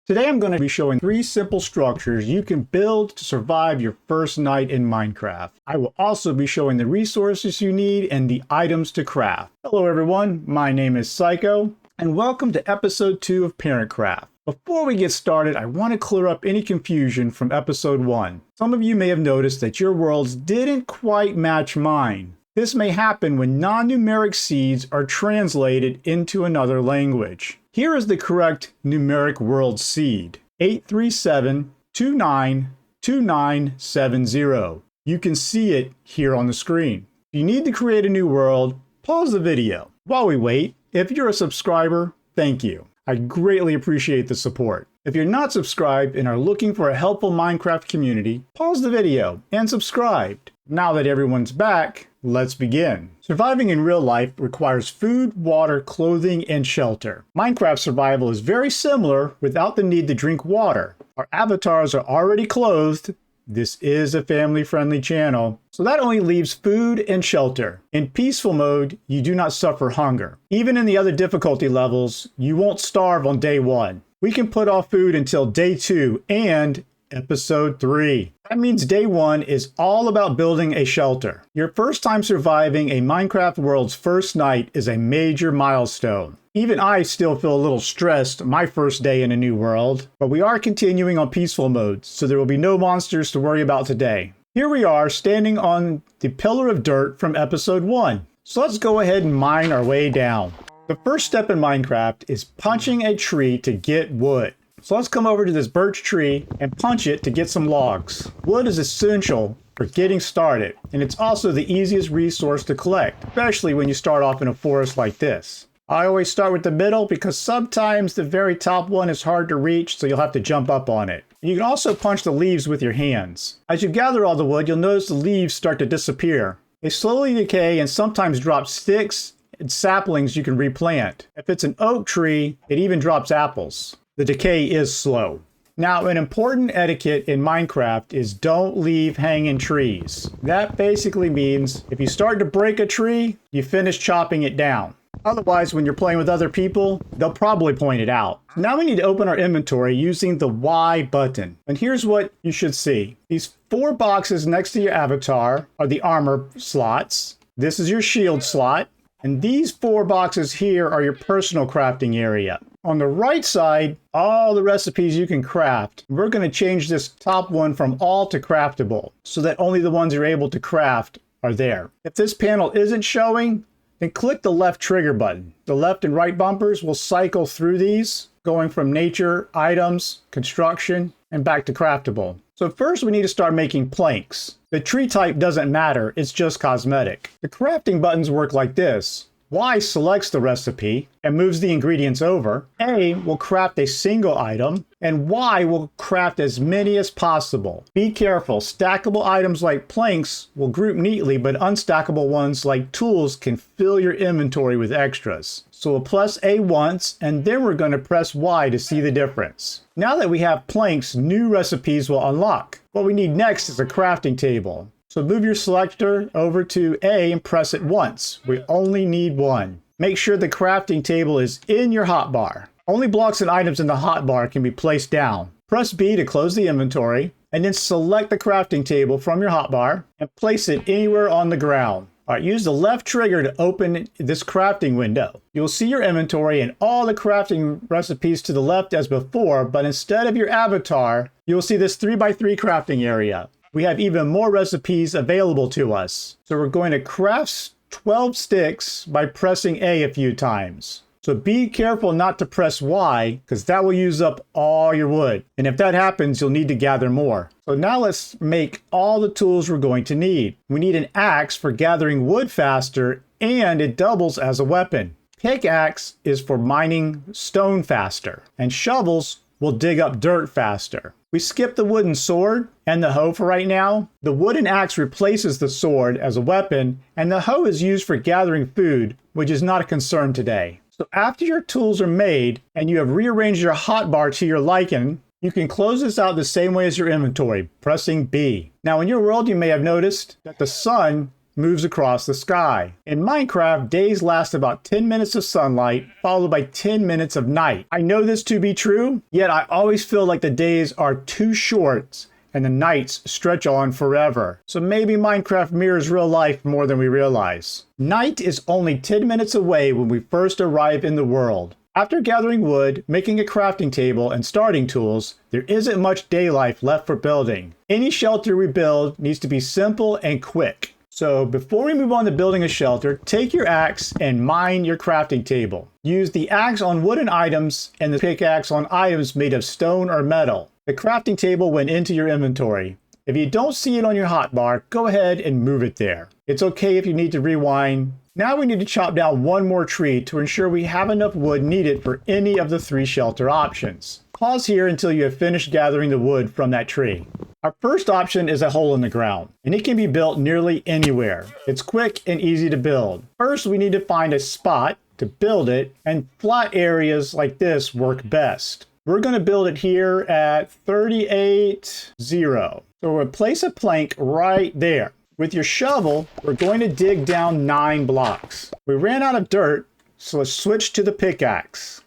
Today I'm going to be showing 3 simple structures you can build to survive your first night in Minecraft. I will also be showing the resources you need and the items to craft. Hello everyone, my name is Psycho, and welcome to episode 2 of Parentcraft. Before we get started, I want to clear up any confusion from episode 1. Some of you may have noticed that your worlds didn't quite match mine. This may happen when non-numeric seeds are translated into another language. Here is the correct numeric world seed, 837292970. You can see it here on the screen. If you need to create a new world, pause the video. While we wait, if you're a subscriber, thank you. I greatly appreciate the support. If you're not subscribed and are looking for a helpful Minecraft community, pause the video and subscribe. Now that everyone's back, let's begin. Surviving in real life requires food, water, clothing, and shelter. Minecraft survival is very similar without the need to drink water. Our avatars are already clothed. This is a family-friendly channel, so that only leaves food and shelter. In peaceful mode, you do not suffer hunger. Even in the other difficulty levels, you won't starve on day 1. We can put off food until day 2 and episode 3. That means day 1 is all about building a shelter. Your first time surviving a Minecraft world's first night is a major milestone. Even I still feel a little stressed my first day in a new world, but we are continuing on peaceful mode, so there will be no monsters to worry about today. Here we are standing on the pillar of dirt from episode 1. So let's go ahead and mine our way down. The first step in Minecraft is punching a tree to get wood. So let's come over to this birch tree and punch it to get some logs. Wood is essential for getting started, and it's also the easiest resource to collect, especially when you start off in a forest like this. I always start with the middle because sometimes the very top one is hard to reach, so you'll have to jump up on it. You can also punch the leaves with your hands. As you gather all the wood, you'll notice the leaves start to disappear. They slowly decay and sometimes drop sticks and saplings you can replant. If it's an oak tree, it even drops apples. The decay is slow. Now, an important etiquette in Minecraft is don't leave hanging trees. That basically means if you start to break a tree, you finish chopping it down. Otherwise, when you're playing with other people, they'll probably point it out. Now we need to open our inventory using the Y button. And here's what you should see. These 4 boxes next to your avatar are the armor slots. This is your shield slot. And these 4 boxes here are your personal crafting area. On the right side, all the recipes you can craft. We're going to change this top one from all to craftable so that only the ones you're able to craft are there. If this panel isn't showing, then click the left trigger button. The left and right bumpers will cycle through these, going from nature, items, construction, and back to craftable. So first we need to start making planks. The tree type doesn't matter, it's just cosmetic. The crafting buttons work like this. Y selects the recipe and moves the ingredients over. A will craft a single item, and Y will craft as many as possible. Be careful, stackable items like planks will group neatly, but unstackable ones like tools can fill your inventory with extras. So we'll press A once, and then we're going to press Y to see the difference. Now that we have planks, new recipes will unlock. What we need next is a crafting table. So move your selector over to A and press it once. We only need 1. Make sure the crafting table is in your hotbar. Only blocks and items in the hotbar can be placed down. Press B to close the inventory, and then select the crafting table from your hotbar and place it anywhere on the ground. Alright, use the left trigger to open this crafting window. You'll see your inventory and all the crafting recipes to the left as before, but instead of your avatar, you'll see this 3x3 crafting area. We have even more recipes available to us. So we're going to craft 12 sticks by pressing A a few times. So be careful not to press Y, because that will use up all your wood. And if that happens, you'll need to gather more. So now let's make all the tools we're going to need. We need an axe for gathering wood faster, and it doubles as a weapon. Pickaxe is for mining stone faster, and shovels will dig up dirt faster. We skip the wooden sword and the hoe for right now. The wooden axe replaces the sword as a weapon, and the hoe is used for gathering food, which is not a concern today. So after your tools are made and you have rearranged your hotbar to your liking, you can close this out the same way as your inventory, pressing B. Now in your world you may have noticed that the sun moves across the sky. In Minecraft, days last about 10 minutes of sunlight, followed by 10 minutes of night. I know this to be true, yet I always feel like the days are too short and the nights stretch on forever. So maybe Minecraft mirrors real life more than we realize. Night is only 10 minutes away when we first arrive in the world. After gathering wood, making a crafting table, and starting tools, there isn't much day life left for building. Any shelter we build needs to be simple and quick. So before we move on to building a shelter, take your axe and mine your crafting table. Use the axe on wooden items and the pickaxe on items made of stone or metal. The crafting table went into your inventory. If you don't see it on your hotbar, go ahead and move it there. It's okay if you need to rewind. Now we need to chop down one more tree to ensure we have enough wood needed for any of the 3 shelter options. Pause here until you have finished gathering the wood from that tree. Our first option is a hole in the ground, and it can be built nearly anywhere. It's quick and easy to build. First, we need to find a spot to build it, and flat areas like this work best. We're going to build it here at 38, 0. So we'll place a plank right there. With your shovel, we're going to dig down 9 blocks. We ran out of dirt, so let's switch to the pickaxe.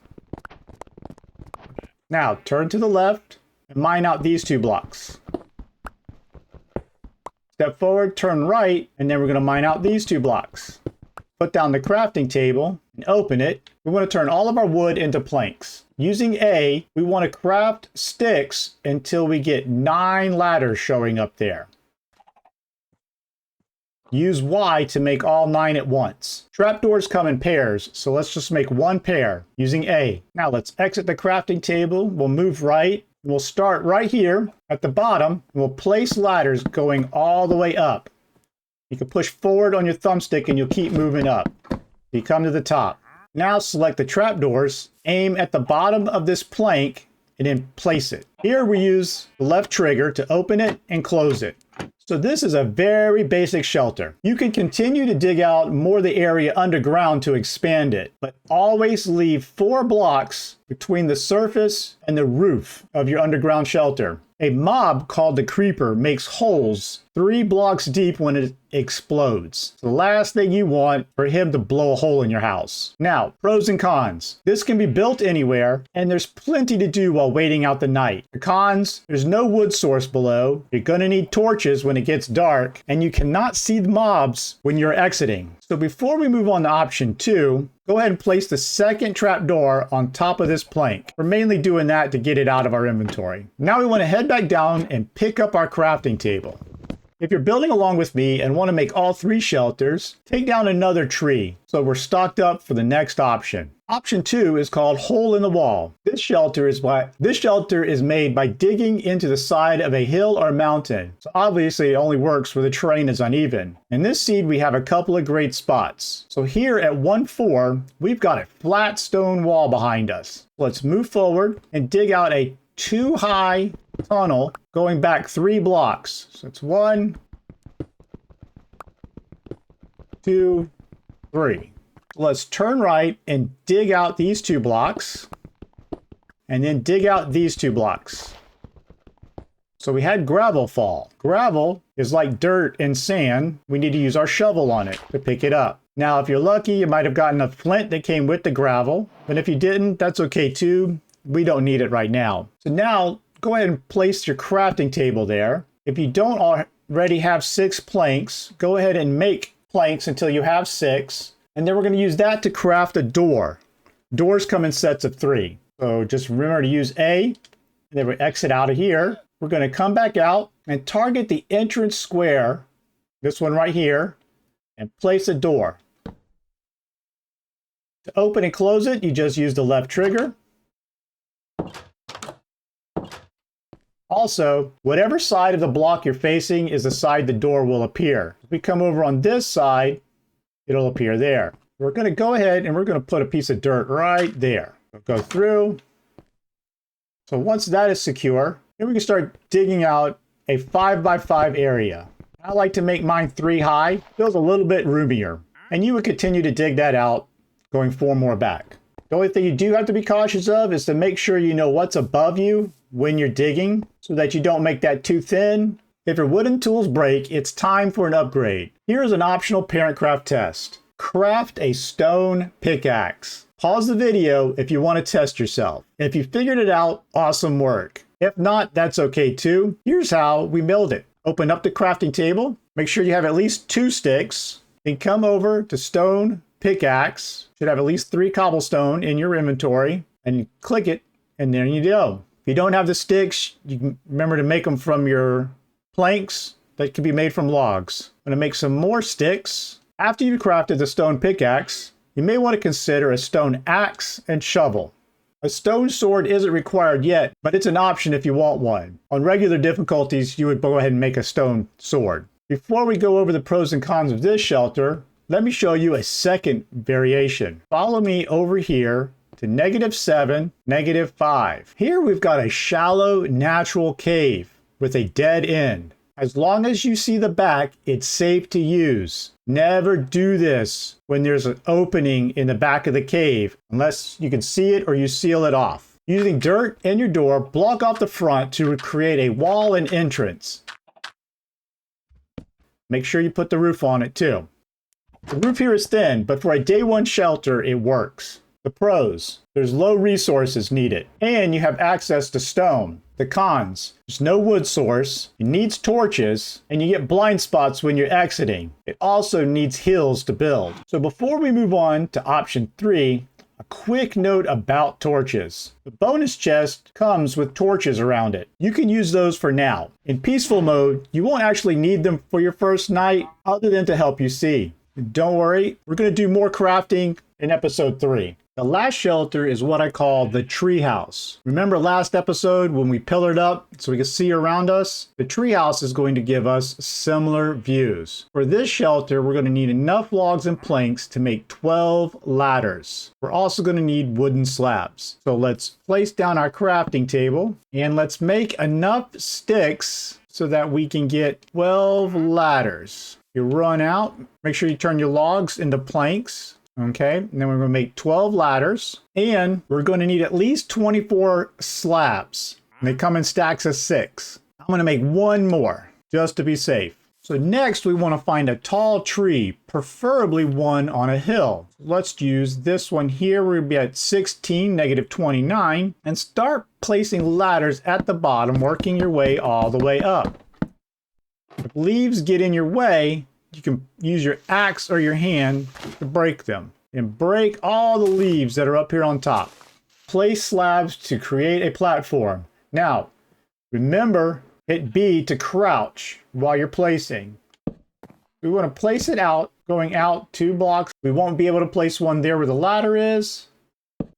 Now turn to the left and mine out these 2 blocks. Step forward, turn right, and then we're going to mine out these 2 blocks. Put down the crafting table and open it. We want to turn all of our wood into planks. Using A, we want to craft sticks until we get 9 ladders showing up there. Use Y to make all 9 at once. Trapdoors come in pairs, so let's just make 1 pair using A. Now let's exit the crafting table. We'll move right. We'll start right here at the bottom. And we'll place ladders going all the way up. You can push forward on your thumbstick and you'll keep moving up. You come to the top. Now select the trapdoors, aim at the bottom of this plank, and then place it. Here we use the left trigger to open it and close it. So this is a very basic shelter. You can continue to dig out more of the area underground to expand it, but always leave 4 blocks between the surface and the roof of your underground shelter. A mob called the creeper makes holes 3 blocks deep when it explodes. It's the last thing you want for him to blow a hole in your house. Now, pros and cons. This can be built anywhere, and there's plenty to do while waiting out the night. The cons, there's no wood source below. You're gonna need torches when it gets dark, and you cannot see the mobs when you're exiting. So before we move on to option 2, go ahead and place the second trapdoor on top of this plank. We're mainly doing that to get it out of our inventory. Now we want to head back down and pick up our crafting table. If you're building along with me and want to make all 3 shelters, take down another tree so we're stocked up for the next option. Option 2 is called hole in the wall. This shelter is made by digging into the side of a hill or mountain. So obviously it only works where the terrain is uneven. In this seed we have a couple of great spots. So here at 1-4, we've got a flat stone wall behind us. Let's move forward and dig out a 2-high tunnel going back 3 blocks. So it's 1, 2, 3. Let's turn right and dig out these 2 blocks, and then dig out these 2 blocks. So we had gravel fall. Gravel is like dirt and sand. We need to use our shovel on it to pick it up. Now, if you're lucky, you might have gotten a flint that came with the gravel, but if you didn't, that's okay too. We don't need it right now. So now, go ahead and place your crafting table there. If you don't already have 6 planks, go ahead and make planks until you have 6. And then we're going to use that to craft a door. Doors come in sets of 3. So just remember to use A. And then we exit out of here. We're going to come back out and target the entrance square, this one right here, and place a door. To open and close it, you just use the left trigger. Also, whatever side of the block you're facing is the side the door will appear. If we come over on this side, it'll appear there. We're going to go ahead and we're going to put a piece of dirt right there. We'll go through. So once that is secure, then we can start digging out a 5x5 area. I like to make mine 3 high. Feels a little bit roomier. And you would continue to dig that out, going 4 more back. The only thing you do have to be cautious of is to make sure you know what's above you when you're digging so that you don't make that too thin If your wooden tools break, it's time for an upgrade. Here's an optional Parentcraft test. Craft a stone pickaxe. Pause the video if you want to test yourself. If you figured it out, awesome work. If not, that's okay too. Here's how we build it. Open up the crafting table. Make sure you have at least 2 sticks. Then come over to stone pickaxe. Should have at least 3 cobblestone in your inventory. And you click it, and there you go. If you don't have the sticks, you can remember to make them from your planks that can be made from logs. I'm going to make some more sticks. After you've crafted the stone pickaxe, you may want to consider a stone axe and shovel. A stone sword isn't required yet, but it's an option if you want one. On regular difficulties, you would go ahead and make a stone sword. Before we go over the pros and cons of this shelter, let me show you a second variation. Follow me over here to -7, -5. Here we've got a shallow natural cave with a dead end. As long as you see the back, it's safe to use. Never do this when there's an opening in the back of the cave, unless you can see it or you seal it off. Using dirt in your door, block off the front to create a wall and entrance. Make sure you put the roof on it too. The roof here is thin, but for a day 1 shelter, it works. The pros: there's low resources needed, and you have access to stone. The cons: there's no wood source, it needs torches, and you get blind spots when you're exiting. It also needs hills to build. So before we move on to option 3, a quick note about torches. The bonus chest comes with torches around it. You can use those for now. In peaceful mode, you won't actually need them for your first night, other than to help you see. Don't worry, we're going to do more crafting in episode 3. The last shelter is what I call the treehouse. Remember last episode when we pillared up so we could see around us? The treehouse is going to give us similar views. For this shelter, we're going to need enough logs and planks to make 12 ladders. We're also going to need wooden slabs. So let's place down our crafting table and let's make enough sticks so that we can get 12 ladders. You run out, make sure you turn your logs into planks. Okay, and then we're going to make 12 ladders, and we're going to need at least 24 slabs. And they come in stacks of 6. I'm going to make 1 more, just to be safe. So next, we want to find a tall tree, preferably one on a hill. Let's use this one here. We'll be at 16, -29, and start placing ladders at the bottom, working your way all the way up. If leaves get in your way, you can use your axe or your hand to break them. And break all the leaves that are up here on top. Place slabs to create a platform. Now, remember, hit B to crouch while you're placing. We want to place it out, going out 2 blocks. We won't be able to place one there where the ladder is.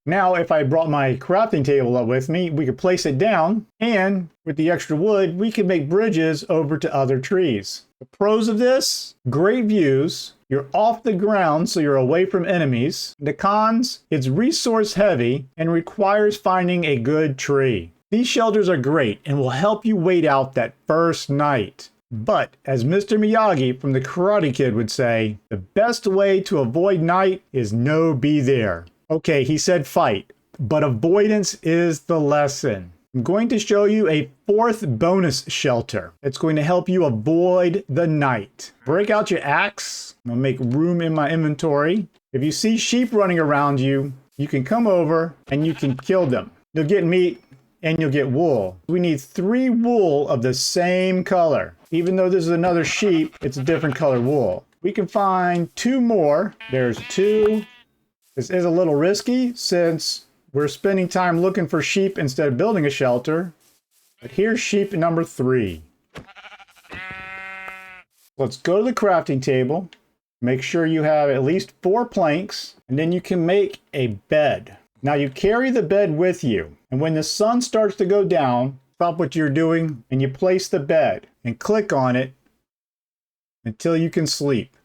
Now, if I brought my crafting table up with me, we could place it down, and with the extra wood, we can make bridges over to other trees. The pros of this: great views. You're off the ground, so you're away from enemies. The cons: it's resource heavy and requires finding a good tree. These shelters are great and will help you wait out that first night. But, as Mr. Miyagi from The Karate Kid would say, the best way to avoid night is no be there. Okay, he said fight, but avoidance is the lesson. I'm going to show you a 4th bonus shelter. It's going to help you avoid the night. Break out your axe. I'm going to make room in my inventory. If you see sheep running around you, you can come over and you can kill them. You'll get meat and you'll get wool. We need 3 wool of the same color. Even though this is another sheep, it's a different color wool. We can find 2 more. There's 2. This is a little risky since we're spending time looking for sheep instead of building a shelter. But here's sheep number 3. Let's go to the crafting table. Make sure you have at least 4 planks, and then you can make a bed. Now you carry the bed with you, and when the sun starts to go down, stop what you're doing and you place the bed and click on it until you can sleep.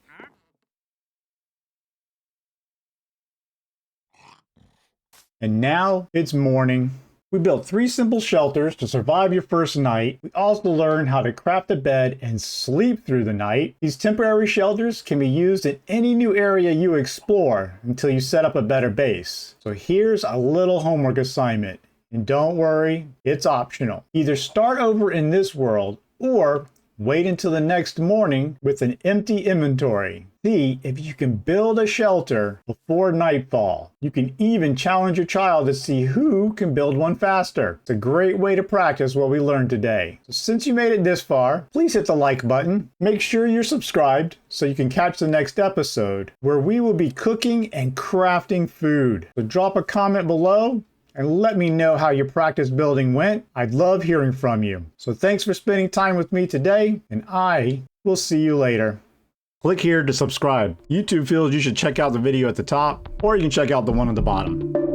And now it's morning. We built 3 simple shelters to survive your first night. We also learned how to craft a bed and sleep through the night. These temporary shelters can be used in any new area you explore until you set up a better base. So here's a little homework assignment. And don't worry, it's optional. Either start over in this world or Wait until the next morning with an empty inventory. See if you can build a shelter before nightfall. You can even challenge your child to see who can build one faster. It's a great way to practice what we learned today. So since you made it this far, please hit the like button. Make sure you're subscribed so you can catch the next episode where we will be cooking and crafting food. So drop a comment below and let me know how your practice building went. I'd love hearing from you. So thanks for spending time with me today, and I will see you later. Click here to subscribe. YouTube feels you should check out the video at the top, or you can check out the one at the bottom.